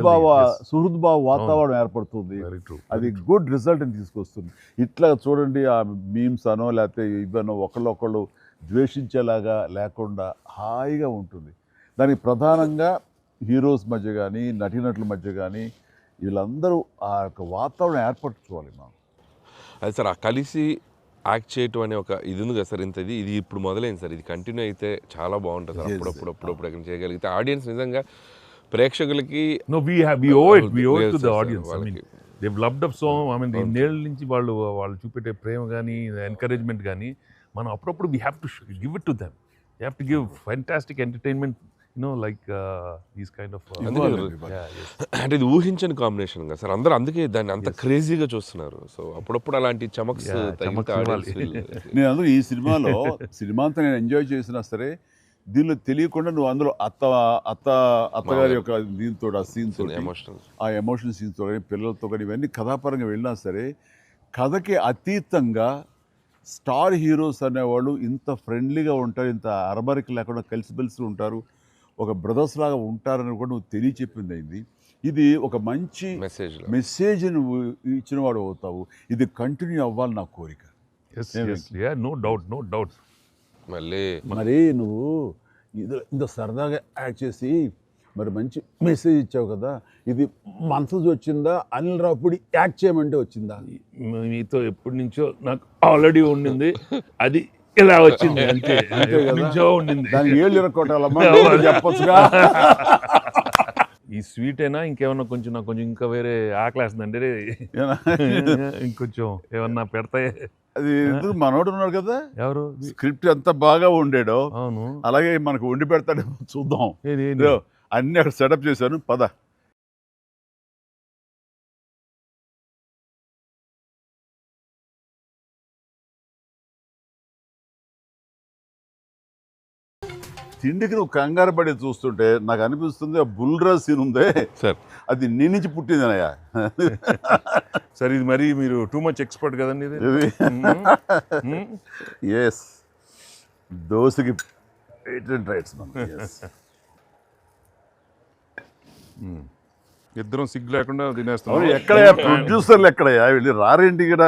సుహృద్భావ వాతావరణం ఏర్పడుతుంది. అది గుడ్ రిజల్ట్ని తీసుకొస్తుంది. ఇట్లా చూడండి, ఆ మీమ్స్ అనో లేకపోతే ఇవనో ఒకళ్ళొకళ్ళు ద్వేషించేలాగా లేకుండా హాయిగా ఉంటుంది. దానికి ప్రధానంగా హీరోస్ మధ్య కానీ నటీనటుల మధ్య కానీ వీళ్ళందరూ ఆ యొక్క వాతావరణం ఏర్పరచుకోవాలి మనం. అది సార్ ఆ కలిసి యాక్ట్ చేయటం అనే ఒక ఇది ఉంది కదా సార్, ఇది ఇప్పుడు మొదలైంది సార్. ఇది కంటిన్యూ అయితే చాలా బాగుంటుంది సార్. అప్పుడప్పుడు ఎక్కడ చేయగలిగితే ఆడియన్స్ నిజంగా ప్రేక్షకులకి No, we owe it to the audience. I mean, they've loved up so. I mean, ఈ నేళ్ళ నుంచి వాళ్ళు చూపెట్టే ప్రేమ కానీ ఎంకరేజ్మెంట్ కానీ మనం అప్పుడప్పుడు we have to give it to them. You have to give fantastic entertainment, like these kind of అంటే ఇది ఊహించని కాంబినేషన్ కదా సార్. అందరూ అందుకే దాన్ని అంత క్రేజీగా చూస్తున్నారు. సో అప్పుడప్పుడు అలాంటి చమక్స్ నేను అందులో ఈ సినిమా అంతా నేను ఎంజాయ్ చేసినా సరే దీనిలో తెలియకుండా నువ్వు అందులో అత్తగారి యొక్క దీంతో ఆ సీన్స్ ఆ ఎమోషనల్ సీన్స్తో కానీ పిల్లలతో కానీ ఇవన్నీ కథాపరంగా వెళ్ళినా సరే కథకి అతీతంగా స్టార్ హీరోస్ అనేవాళ్ళు ఇంత ఫ్రెండ్లీగా ఉంటారు, ఇంత అరబరికి లేకుండా కలిసిమెలిసి ఉంటారు, ఒక బ్రదర్స్ లాగా ఉంటారని కూడా నువ్వు తెలియచెప్పింది అయింది. ఇది ఒక మంచి మెసేజ్ నువ్వు ఇచ్చిన వాడు అవుతావు. ఇది కంటిన్యూ అవ్వాలి నా కోరిక. no doubt. మరి నువ్వు ఇంత సరదాగా యాక్ట్ చేసి మరి మంచి మెసేజ్ ఇచ్చావు కదా, ఇది మనసు వచ్చిందా అనిల్ రావుపూడి యాక్ట్ చేయమంటే వచ్చిందా? మీతో ఎప్పటి నుంచో నాకు ఆల్రెడీ ఉండింది, అది ఇలా వచ్చింది అంతే. నుంచో ఉండింది, దానికి ఏళ్ళు ఇరక్కొట్టాలమ్మా చెప్పొచ్చుగా. ఈ స్వీట్ అయినా ఇంకేమన్నా కొంచెం నాకు కొంచెం ఇంకా వేరే ఆకలేస్తుందండి, ఇంకొంచెం ఏమన్నా పెడతాయి. అది మనోడు ఉన్నాడు కదా, ఎవరు స్క్రిప్ట్ ఎంత బాగా ఉండేడో అవును అలాగే మనకు వండి పెడతాడు, చూద్దాం. అన్ని అక్కడ సెటప్ చేశాను, పద. తిండికి నువ్వు కంగారు పడి చూస్తుంటే నాకు అనిపిస్తుంది ఆ బుల్రాజ్ సీన్ ఉందే సార్, అది నీ నుంచి పుట్టిందనయ్యా. సరే, ఇది మరి మీరు టూ మచ్ ఎక్స్పర్ట్ కదండి ఇది. ఎస్, దోశకి పేటెంట్ రైట్స్ మనం. ఇద్దరం సిగ్గు లేకుండా తినేస్తాం. ఎక్కడయ్యా ప్రొడ్యూసర్లు, ఎక్కడయ్యా వెళ్ళి రారేంటి ఇక్కడ?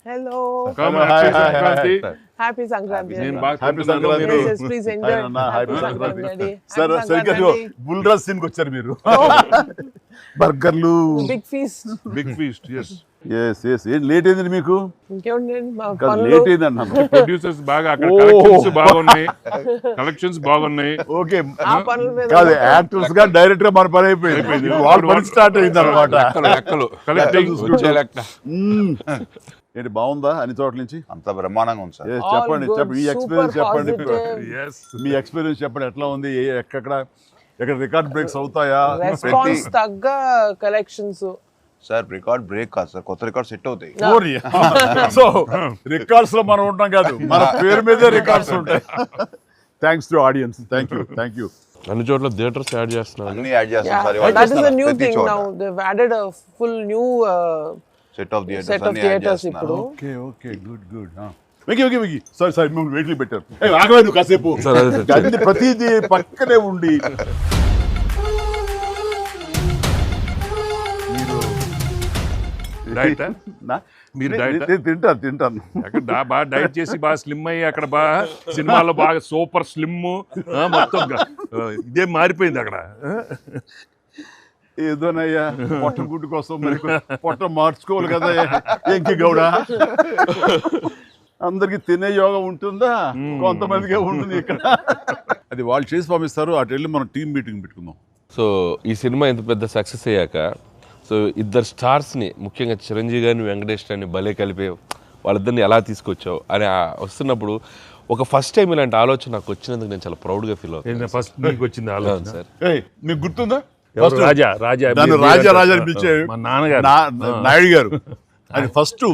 Hello. Happy Sankranti. Happy Sankranti. Please enjoy. Happy Sankranti. సరే సరిగ్గా బుల్రాజ్ సీన్ కి వచ్చారు మీరు. బర్గర్లు, Big feast. ఎస్ ఏం లేట్ అయింది మీకు? ఇంకేముందండి మా కాదు, పనులు. లేట్ అయింది అన్నాను. ప్రొడ్యూసర్స్ బాగా అక్కడ కలెక్షన్స్ బాగున్నాయి. ఓకే, ఆ పనుల మీద కాదు యాక్టర్స్ గా డైరెక్ట్ గా మన పని అయిపోయింది, వాళ్ళ పని స్టార్ట్ అయింది అనమాట. ఏంటి బాగుందా అన్ని చోట్ల నుంచి? అంత బ్రహ్మాండంగా ఉంది సార్. చెప్పండి ఈ ఎక్స్పీరియన్స్ చెప్పండి. positive. మీ ఎక్స్పీరియన్స్ చెప్పండి, ఎట్లా ఉంది? ఎక్కడ రికార్డ్ బ్రేక్స్ అవుతాయా? రెస్పాన్స్ తగ్గ కలెక్షన్స్. సార్ రికార్డ్ బ్రేక్ కాదు సార్, కొత్త రికార్డ్ సెట్ అవుతాయి. సో రికార్డ్స్ లో మనం ఉంటాం కాదు, మన పేరు మీదే రికార్డ్స్ ఉంటాయి. Thanks to audience. Thank you. అన్ని చోట్ల థియేటర్స్ యాడ్ చేస్తున్నారు. అన్ని యాడ్ చేస్తాం sir. That is a new thing now. They've added a full new set of set of theaters ఇప్పుడు. Okay good. వెకి సారీ మేము వెయిట్లు పెట్టారు. ఆగవే నువ్వు కాసేపు. అన్ని ప్రతిదీ పక్కనే ఉండి తింటాను. అక్కడ బాగా డైట్ చేసి బాగా స్లిమ్ అయ్యి అక్కడ బాగా సినిమాలో బాగా సూపర్ స్లిమ్ మొత్తం ఇదే మారిపోయింది అక్కడ. ఏదోనయ్యా పొట్ట గుడ్డు కోసం మరి పొట్ట మార్చుకోవాలి కదా ఎంకి గౌడ. అందరికి తినే యోగం ఉంటుందా? కొంతమందికే ఉంటుంది ఇక్కడ. అది వాళ్ళు చేసి పంపిస్తారు, అటు వెళ్ళి మనం టీం మీటింగ్ పెట్టుకుందాం. సో ఈ సినిమా ఇంత పెద్ద సక్సెస్ అయ్యాక సో ఇద్దరు స్టార్స్ని, ముఖ్యంగా చిరంజీవి గారిని వెంకటేష్ గారిని భలే కలిపే వాళ్ళిద్దరిని ఎలా తీసుకొచ్చావు అని వస్తున్నప్పుడు ఒక ఫస్ట్ టైం ఇలాంటి ఆలోచన నాకు వచ్చినందుకు నేను చాలా ప్రౌడ్గా ఫీల్ అవుతాను. ఫస్ట్ నీకు వచ్చింది ఆలోచన సార్. మీకు గుర్తుందా? రాజా పిలిచే మా నాన్నగారు నాయుడు గారు. అది ఫస్ట్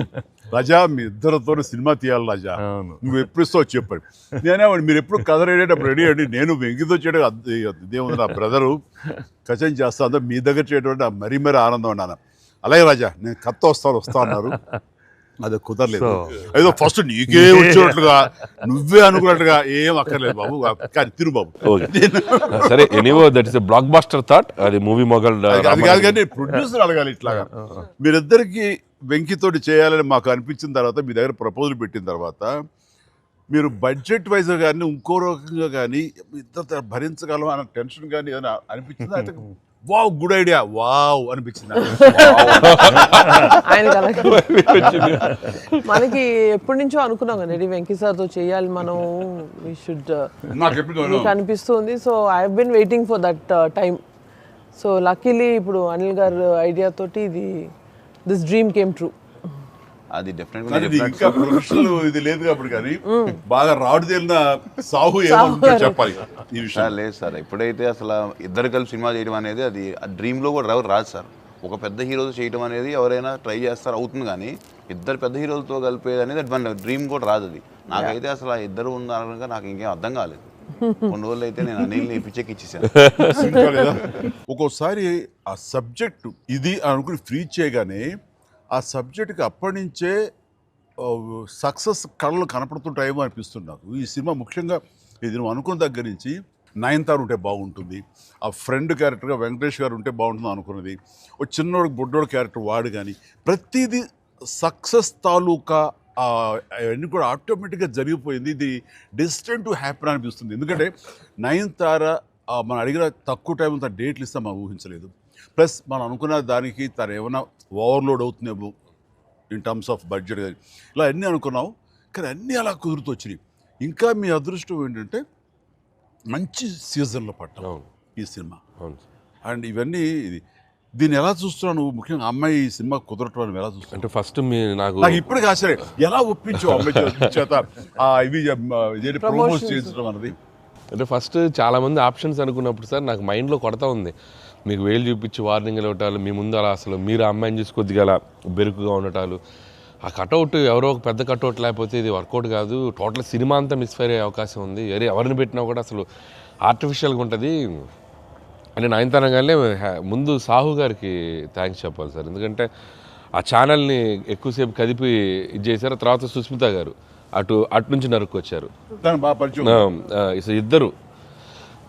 రాజా మీ ఇద్దరితో సినిమా తీయాలి రాజా, అవును. నువ్వు ఎప్పుడు ఇస్తావు చెప్పాడు. నేనే మీరు ఎప్పుడు కథ రెడీ రెడీ అండి, నేను వెంకితో చేయడం ఇదేముంది, నా బ్రదరు కచం చేస్తా అంతా మీ దగ్గర చేయడం మరీ మరీ ఆనందం అన్నాను. అలాగే రాజా నేను కథ వస్తా అన్నారు, అది కుదరలేదు. ఏదో ఫస్ట్ నీకే వచ్చినట్లుగా నువ్వే అనుకున్నట్టుగా ఏం అక్కర్లేదు బాబు, కానీ తిరు బాబు. సరే, anyway that is blockbuster thought. అది మూవీ మొగల్ అది కాదు కానీ ప్రొడ్యూసర్ అడగాలి ఇట్లాగా. మీరిద్దరికి వెంకితోటి చేయాలని మాకు అనిపించిన తర్వాత, మీ దగ్గర ప్రపోజల్ పెట్టిన తర్వాత, మీరు బడ్జెట్ వైజ్ కానీ ఇంకో రకంగా కానీ ఇద్దరు భరించగలం అన్న టెన్షన్ కానీ ఏదైనా అనిపించిందా? అయితే వావ్ గుడ్ ఐడియా వావ్ అనిపించింది ఆయన మనకి ఎప్పటి నుంచో అనుకున్నాం కదా వెంకీ సార్తో చేయాలి మనం, వీ షుడ్ నాకు ఎప్పుడు మీకు అనిపిస్తుంది. So I have been waiting for that time. So luckily ఇప్పుడు అనిల్ గారు ఐడియా తోటి దిస్ డ్రీమ్ కేమ్ ట్రూ. అది కానీ ఇది ఇంకా ప్రొఫెషనల్ ఇది లేదు కాబట్టి, కానీ బాగా రాడు తేలిన సాహు ఏమో చెప్పాలి ఈ విషయం. లేదు సార్, ఎప్పుడైతే అసలు ఇద్దరు కలిసి సినిమా చేయడం అనేది అది డ్రీమ్లో కూడా రాదు సార్. ఒక పెద్ద హీరోతో చేయడం అనేది ఎవరైనా ట్రై చేస్తారు, అవుతుంది, కానీ ఇద్దరు పెద్ద హీరోలతో కలిపేది అనేది మన డ్రీమ్ కూడా రాదు. అది నాకైతే అసలు ఇద్దరు ఉన్నారనగా నాకు ఇంకేం అర్థం కాలేదు. కొన్ని రోజులు అయితే నేను అనిల్ని పిచ్చెక్కిచ్చేసాను. ఒక్కోసారి ఆ సబ్జెక్టు ఇది అనుకుని ఫ్రీ చేయగానే ఆ సబ్జెక్ట్కి అప్పటి నుంచే సక్సెస్ కళలు కనపడుతుంటాయేమో అనిపిస్తుంది నాకు. ఈ సినిమా ముఖ్యంగా ఇది నువ్వు అనుకున్న దగ్గర నుంచి నయనతార ఉంటే బాగుంటుంది, ఆ ఫ్రెండ్ క్యారెక్టర్గా వెంకటేష్ గారు ఉంటే బాగుంటుంది అనుకున్నది, ఒక చిన్నోడు బొడ్డోడు క్యారెక్టర్ వాడు, కానీ ప్రతిదీ సక్సెస్ తాలూకా అవన్నీ కూడా ఆటోమేటిక్గా జరిగిపోయింది. ఇది డెస్టిన్ టు హ్యాపీ అనిపిస్తుంది. ఎందుకంటే నయనతార మనం అడిగిన తక్కువ టైం అంత డేట్లు ఇస్తాం మనం ఊహించలేదు. ప్లస్ మనం అనుకున్న దానికి తను ఏమైనా ఓవర్లోడ్ అవుతుందేమో ఇన్ టర్మ్స్ ఆఫ్ బడ్జెట్ కానీ ఇలా అన్నీ అనుకున్నాం, కానీ అన్నీ అలా కుదురుతూ వచ్చినాయి. ఇంకా మీ అదృష్టం ఏంటంటే మంచి సీజన్లో పట్టాం ఈ సినిమా. అండ్ ఇవన్నీ దీన్ని ఎలా చూస్తున్నావు నువ్వు? ముఖ్యంగా అమ్మాయి ఈ సినిమా కుదరటం అని ఎలా చూస్తున్నావు? అంటే ఫస్ట్ నాకు ఇప్పటికి ఆశ్చర్యం, ఎలా ఒప్పించావు అమ్మాయి చేత ఇవి ప్రమోట్ చేయించడం అన్నది? అంటే ఫస్ట్ చాలామంది ఆప్షన్స్ అనుకున్నప్పుడు సార్ నాకు మైండ్లో కొడతా ఉంది, మీకు వేలు చూపించి వార్నింగ్ ఇవ్వటాలు, మీ ముందు అలా అసలు మీరు అమ్మాయిని చూసి కొద్దిగా అలా బెరుకుగా ఉండటాలు, ఆ కటౌట్ ఎవరో ఒక పెద్ద కటౌట్ లేకపోతే ఇది వర్కౌట్ కాదు, టోటల్ సినిమా అంతా మిస్ఫైర్ అయ్యే అవకాశం ఉంది, ఎవరిని పెట్టినా కూడా అసలు ఆర్టిఫిషియల్గా ఉంటుంది అంటే నయనతారగానే ముందు సాహు గారికి థ్యాంక్స్ చెప్పాలి సార్. ఎందుకంటే ఆ ఛానల్ని ఎక్కువసేపు కదిపి ఇది చేశారు. తర్వాత సుస్మిత గారు అటు నుంచి నరుక్కొచ్చారు.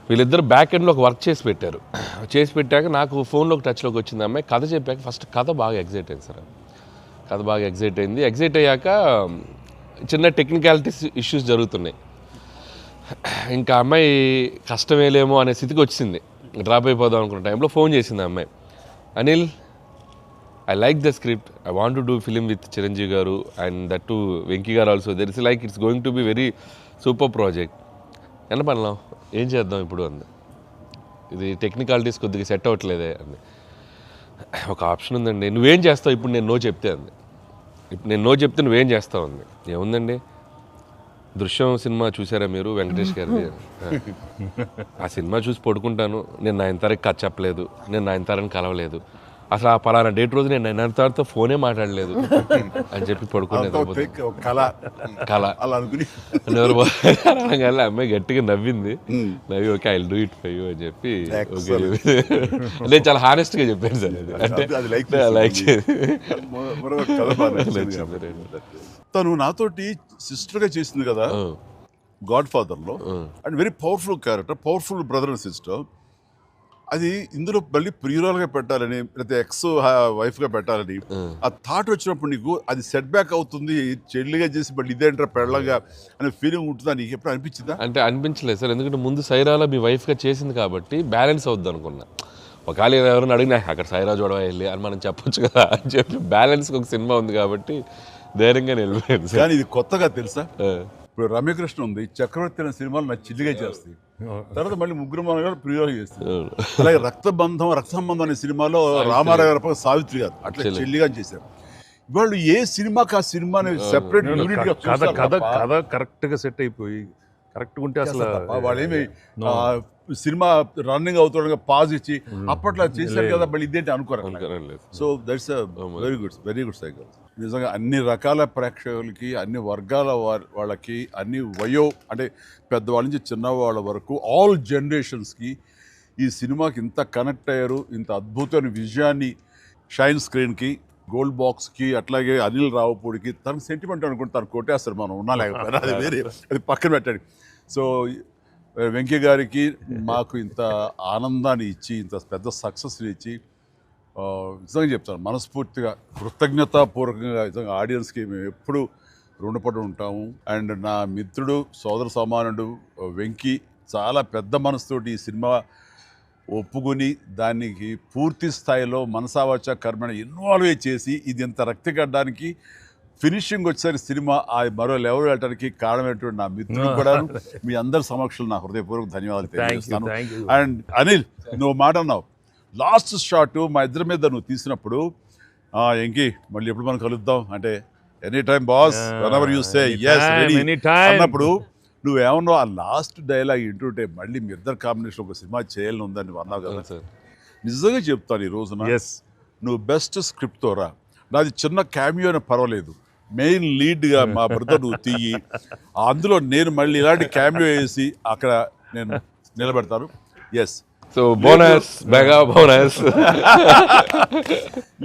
వీళ్ళిద్దరు బ్యాక్ ఎండ్లో ఒక వర్క్ చేసి పెట్టాక నాకు ఫోన్లోకి టచ్లోకి వచ్చింది అమ్మాయి. కథ చెప్పాక ఫస్ట్ కథ బాగా ఎగ్జైట్ అయింది సార్. కథ బాగా ఎగ్జైట్ అయ్యాక చిన్న టెక్నికాలిటీస్ ఇష్యూస్ జరుగుతున్నాయి. ఇంకా అమ్మాయి కష్టమేలేమో అనే స్థితికి వచ్చింది. డ్రాప్ అయిపోదాం అనుకున్న టైంలో ఫోన్ చేసింది అమ్మాయి, Anil I like the script, I want to do film with Chiranjeevi గారు అండ్ దట్ టు వెంకీ గారు also, there is like it's going to be very super project, ఎంత పడలాం ఏం చేద్దాం ఇప్పుడు అంది. ఇది టెక్నికాలిటీస్ కొద్దిగా సెట్ అవ్వట్లేదే అంది. ఒక ఆప్షన్ ఉందండి, నువ్వేం చేస్తావు ఇప్పుడు నేను నో చెప్తే అంది. ఇప్పుడు నేను నో చెప్తే నువ్వేం చేస్తావు అంది. ఏముందండి, దృశ్యం సినిమా చూసారా మీరు వెంకటేష్ గారిది? ఆ సినిమా చూసి పడుకుంటాను, నేను నయనతారకి కథ చెప్పలేదు, నేను నయనతారని కలవలేదు, అసలు ఆ పలానా డేట్ రోజు నేను నయనతారతో ఫోనే మాట్లాడలేదు అని చెప్పి పడుకునేది. అమ్మాయి గట్టిగా నవ్వింది. నవ్వి okay I will do it for you అని చెప్పి ఓకే నేను చాలా హానెస్ట్గా చెప్పాను సార్. అంటే లైక్ తను నాతోటి సిస్టర్గా చేసింది కదా గాడ్ ఫాదర్లో, and very powerful character, powerful brother and sister. అది ఇందులో మళ్ళీ ప్రియురాలుగా పెట్టాలని లేకపోతే ఎక్స్ వైఫ్గా పెట్టాలని ఆ థాట్ వచ్చినప్పుడు నీకు అది సెట్ బ్యాక్ అవుతుంది, చెల్లిగా చేసి మళ్ళీ ఇదేంటారా పెళ్ళగా అనే ఫీలింగ్ ఉంటుందా నీకు ఎప్పుడు అనిపించిందా? అంటే అనిపించలేదు సార్, ఎందుకంటే ముందు సైరాలో మీ వైఫ్గా చేసింది కాబట్టి బ్యాలెన్స్ అవుద్ది అనుకున్నా. ఒకవేళ ఎవరైనా అడిగినా అక్కడ సైరా చూడవా వెళ్ళి అని మనం చెప్పొచ్చు కదా అని చెప్పి బ్యాలెన్స్కి ఒక సినిమా ఉంది కాబట్టి ధైర్యంగా వెళ్ళిపోయాను సార్. కానీ ఇది కొత్తగా తెలుసా, ఇప్పుడు రమ్యకృష్ణ ఉంది, చక్రవర్తి అనే సినిమాలు నాకు చిల్లిగా చేస్తాయి, తర్వాత మళ్ళీ ముగ్గురు మన గారు ప్రియురాలు చేస్తారు. అలాగే రక్త సంబంధం అనే సినిమాలో రామారావు గారు సావిత్రి గారు అట్లా చెల్లిగా చేశారు. వాళ్ళు ఏ సినిమాకి ఆ సినిమాని సెపరేట్ యూనిట్ గా కథ కరెక్ట్గా సెట్ అయిపోయి కరెక్ట్గా ఉంటే అసలు వాళ్ళేమి సినిమా రన్నింగ్ అవుతుండగా పాజ్ ఇచ్చి అప్పట్లో చేశారు కదా మళ్ళీ ఇదేంటి అనుకోరు. So that's very good cycle. నిజంగా అన్ని రకాల ప్రేక్షకులకి, అన్ని వర్గాల వాళ్ళకి, అన్ని అంటే పెద్దవాళ్ళ నుంచి చిన్నవాళ్ళ వరకు ఆల్ జనరేషన్స్కి ఈ సినిమాకి ఇంత కనెక్ట్ అయ్యారు. ఇంత అద్భుతమైన విజయాన్ని షైన్ స్క్రీన్కి, గోల్డ్ బాక్స్కి, అట్లాగే అనిల్ రావుపూడికి తనకు సెంటిమెంట్ అనుకుంటే తను కొట్టేస్తారు, మనం ఉన్నా లేకపోయినా అది వేరే, అది పక్కన పెట్టండి. సో వెంకయ్య గారికి మాకు ఇంత ఆనందాన్ని ఇచ్చి, ఇంత పెద్ద సక్సెస్ని ఇచ్చి నిజంగా చెప్తాను మనస్ఫూర్తిగా కృతజ్ఞతాపూర్వకంగా నిజంగా ఆడియన్స్కి మేము ఎప్పుడు రుణపడి ఉంటాము. అండ్ నా మిత్రుడు, సోదర సమానుడు వెంకీ చాలా పెద్ద మనసుతోటి ఈ సినిమా ఒప్పుకొని దానికి పూర్తి స్థాయిలో మనసావాచ కర్మని ఇన్వాల్వ్ చేసి ఇది ఇంత రక్తిగడ్డానికి ఫినిషింగ్ వచ్చేసరి సినిమా ఆ మరో లెవెల్ వెళ్ళడానికి కారణమైనటువంటి నా మిత్రుడు కూడా మీ అందరి సమక్షంలో నా హృదయపూర్వక ధన్యవాదాలు తెలియజేస్తాను. అండ్ అనిల్, నువ్వు మాట అన్నావు లాస్ట్ షాట్ మా ఇద్దరి మీద నువ్వు తీసినప్పుడు, ఎంకి మళ్ళీ ఎప్పుడు మనం కలుద్దాం అంటే, any time boss, whenever you say yes ready అన్నప్పుడు నువ్వేమన్నావు ఆ లాస్ట్ డైలాగ్ వింటుంటే మళ్ళీ మీ ఇద్దరు కాంబినేషన్ ఒక సినిమా చేయాలని ఉందని నువ్వు అన్నావు కదా సార్. నిజంగా చెప్తాను ఈ రోజున నువ్వు బెస్ట్ స్క్రిప్ట్తో రా, నాది చిన్న క్యామియో అని పర్వాలేదు, మెయిన్ లీడ్గా మా బ్రదర్ నువ్వు తీయి, అందులో నేను మళ్ళీ ఇలాంటి క్యామియో వేసి అక్కడ నేను నిలబెడతాను. Yes. So bonus, mega bonus.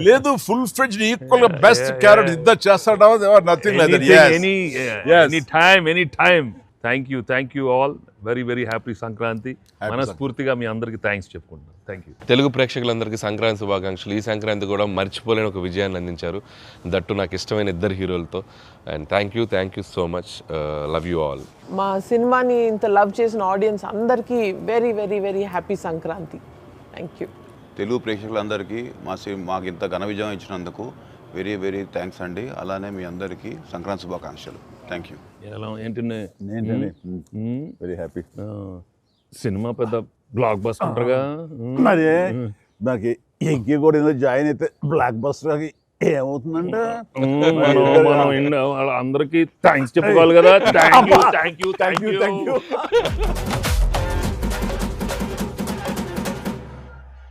లేదు, ఫుల్ ఫ్లెడ్జ్డ్ ఈక్వల్ గా బెస్ట్ క్యారెక్టర్ ఇద్దరు చేస్తాడా, nothing like that. Any time. Thank you all. Very happy Sankranti. మనస్ఫూర్తిగా మీ అందరికి థ్యాంక్స్ చెప్పుకుంటున్నాను. Thank you. తెలుగు ప్రేక్షకులందరికీ సంక్రాంతి శుభాకాంక్షలు. ఈ సంక్రాంతి కూడా మర్చిపోలేని ఒక విజయాన్ని అందించారు, దట్టు నాకు ఇష్టమైన ఇద్దరు హీరోలతో. And thank you so much. Love you all. మా సినిమాని ఇంత లవ్ చేసిన ఆడియన్స్ అందరికీ very happy Sankranti. Thank you. Telugu ప్రేక్షకులందరికీ మాకు ఇంత ఘన విజయం ఇచ్చినందుకు వెరీ థ్యాంక్స్ అండి. అలానే మీ అందరికీ సంక్రాంతి శుభాకాంక్షలు. Thank you. ఏంటి వెరీ హ్యాపీ. సినిమా పెద్ద బ్లాక్ బస్టర్గా మరి నాకు ఎంకి కూడా ఏదో జాయిన్ అయితే బ్లాక్ బస్టర్ ఏమవుతుందంటే మనం అందరికీ థ్యాంక్స్ చెప్పుకోవాలి కదా. Thank you.